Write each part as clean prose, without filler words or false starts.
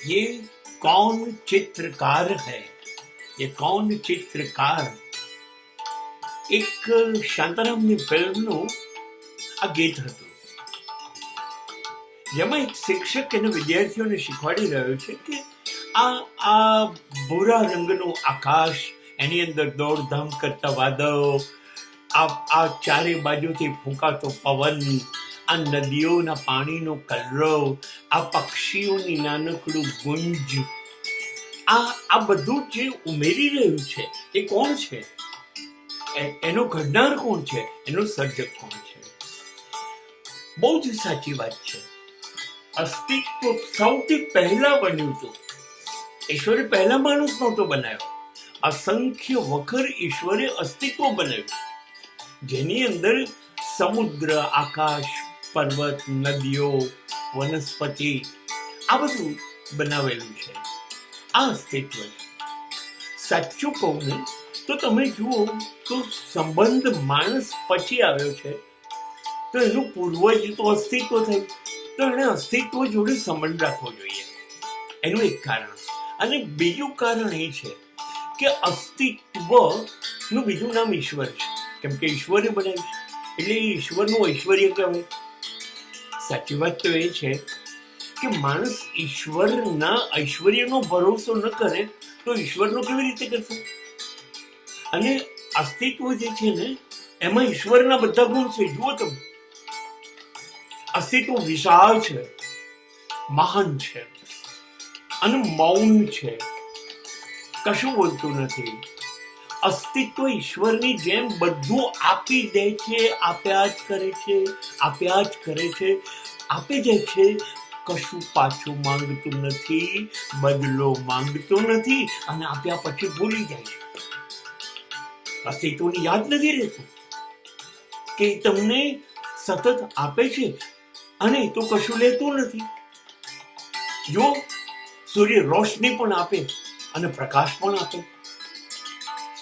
ये कौन चित्रकार है, ये कौन चित्रકાર એક શાંતારામની ફિલ્મનું આ ગીત હતું, જેમાં એક શિક્ષક એને વિદ્યાર્થીઓને શીખવાડી રહ્યો છે કે આ ભૂરા રંગનું આકાશ, એની અંદર દોડધામ કરતા વાદળો, આ ચારે બાજુથી ફૂંકાતો પવન, આ નદીઓના પાણીનો કલરવ, આ પક્ષીઓની નાનકડું ગુંજ, આ બધું જે ઉમેરી રહ્યું છે એ કોણ છે? એનો ઘડનાર કોણ છે? એનો સર્જક કોણ છે? બહુ જ સાચી વાત છે. અસ્તિત્વ સૌથી પહેલા બન્યું હતું. ઈશ્વરે પહેલા માણસ નહોતો બનાવ્યો. અસંખ્ય વખત ઈશ્વરે અસ્તિત્વ બનાવ્યું, જેની અંદર સમુદ્ર, આકાશ, પર્વત, નદીઓ, વનસ્પતિ, આ બધું બનાવેલું છે. આ અસ્તિત્વ છે. સાચું કહું ને તો તમે જુઓ તો સંબંધ માણસ પછી આવ્યો છે, તો એનું પૂર્વજ તો અસ્તિત્વ થયું, તો એને અસ્તિત્વ જોડે સંબંધ રાખવો જોઈએ. એનું એક કારણ. અને બીજું કારણ એ છે કે અસ્તિત્વનું બીજું નામ ઈશ્વર છે, કેમ કે ઈશ્વરે બનાવ્યું છે, એટલે ઈશ્વરનું ઐશ્વર્ય કહેવાય. સાચી વાત તો એ છે કે માણસ ઈશ્વરના ઐશ્વર્યનો ભરોસો ન કરે તો ઈશ્વરનો કેવી રીતે કરશે? અને અસ્તિત્વ જે છે ને એમાં ઈશ્વરના બધા ગુણ છે. જુઓ તમે, અસ્તિત્વ વિશાળ છે, મહાન છે, અને મૌન છે, કશું બોલતું નથી. અસ્તિત્વ ઈશ્વરની જેમ બધું આપી દે છે, આપ્યા જ કરે છે, આપ્યા જ કરે છે, આપે જાય છે, કશું પાછું માંગતું નથી, બદલો માંગતો નથી, અને આપ્યા પછી ભૂલી જાય છે. અસ્તિત્વની યાદ નથી રહેતું કે તમને સતત આપે છે અને તો કશું લેતું નથી. જો સૂર્ય રોશની પણ આપે અને પ્રકાશ પણ આપે,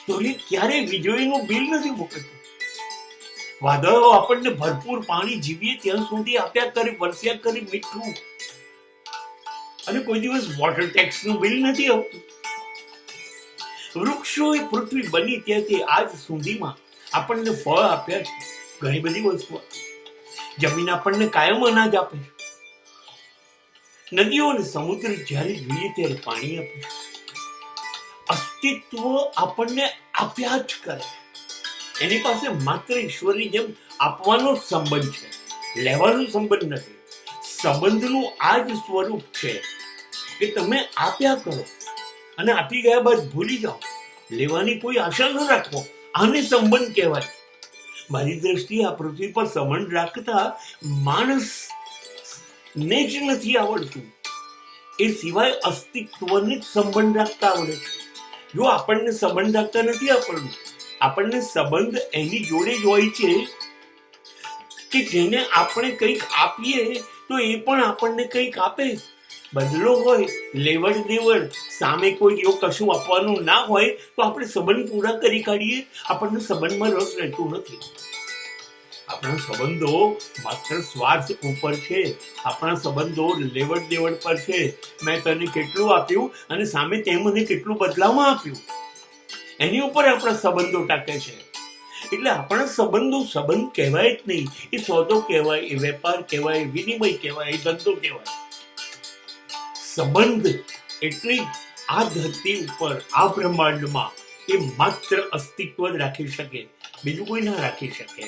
સૂર્ય ક્યારેય વીજળીનું બિલ નથી મૂકતું. વાદળો આપણને ભરપૂર પાણી જીવીએ ત્યાં સુધી આપ્યા કરે, વરસ્યા કરે મીઠું, અને કોઈ દિવસ વોટર ટેક્સનું બિલ નથી આવતું. વૃક્ષોએ પૃથ્વી બની ત્યાંથી આજ સુધીમાં આપણને ફળ આપ્યા છે, ઘણી બધી વસ્તુઓ. જમીન આપણને કાયમ અનાજ આપે છે. નદીઓ અને સમુદ્ર જ્યારે જોઈએ ત્યારે પાણી આપે છે. અસ્તિત્વ આપણને આપ્યા જ કરે. એની પાસે માત્ર ઈશ્વરની જેમ આપવાનો જ સંબંધ છે, લેવાનો સંબંધ નથી. સંબંધનું આ જ સ્વરૂપ છે કે તમે આપ્યા કરો અને આપી ગયા બાદ ભૂલી જાઓ, લેવાની કોઈ આશા ન રાખો. આને સંબંધ કહેવાય. મારી દ્રષ્ટિએ આ પૃથ્વી પર સંબંધ રાખતા માણસને જ નથી આવડતું, એ સિવાય અસ્તિત્વને જ સંબંધ રાખતા આવડે છે. જો આપણને સંબંધ રાખતા નથી આવડતું, આપણને સંબંધ એની જોડે જ હોય છે કે જેને આપણે કંઈક આપીએ તો એ પણ આપણને કંઈક આપે. બદલો હોય, લેવડ દેવડ, સામે કોઈ જો કશું આપવાનું ના હોય તો આપણે સંબંધ પૂરા કરી કાઢીએ. આપણને સંબંધમાં રસ રહેતો નથી. આપણા સંબંધો માત્ર સ્વાર્થ ઉપર છે. આપણા સંબંધો લેવડ દેવડ પર છે. મેં તને કેટલું આપ્યું અને સામે તે મને કેટલું બદલામાં આપ્યું, એની ઉપર આપણા સંબંધો ટાકે છે. એટલે આપણા સંબંધો સંબંધ કહેવાય જ નહીં. એ સોદો કહેવાય, એ વેપાર કહેવાય, વિનિમય કહેવાય, એ ધંધો કહેવાય. સંબંધ એટલે આ ધરતી ઉપર, આ બ્રહ્માંડમાં એ માત્ર અસ્તિત્વ જ રાખી શકે, બીજું કોઈ ના રાખી શકે.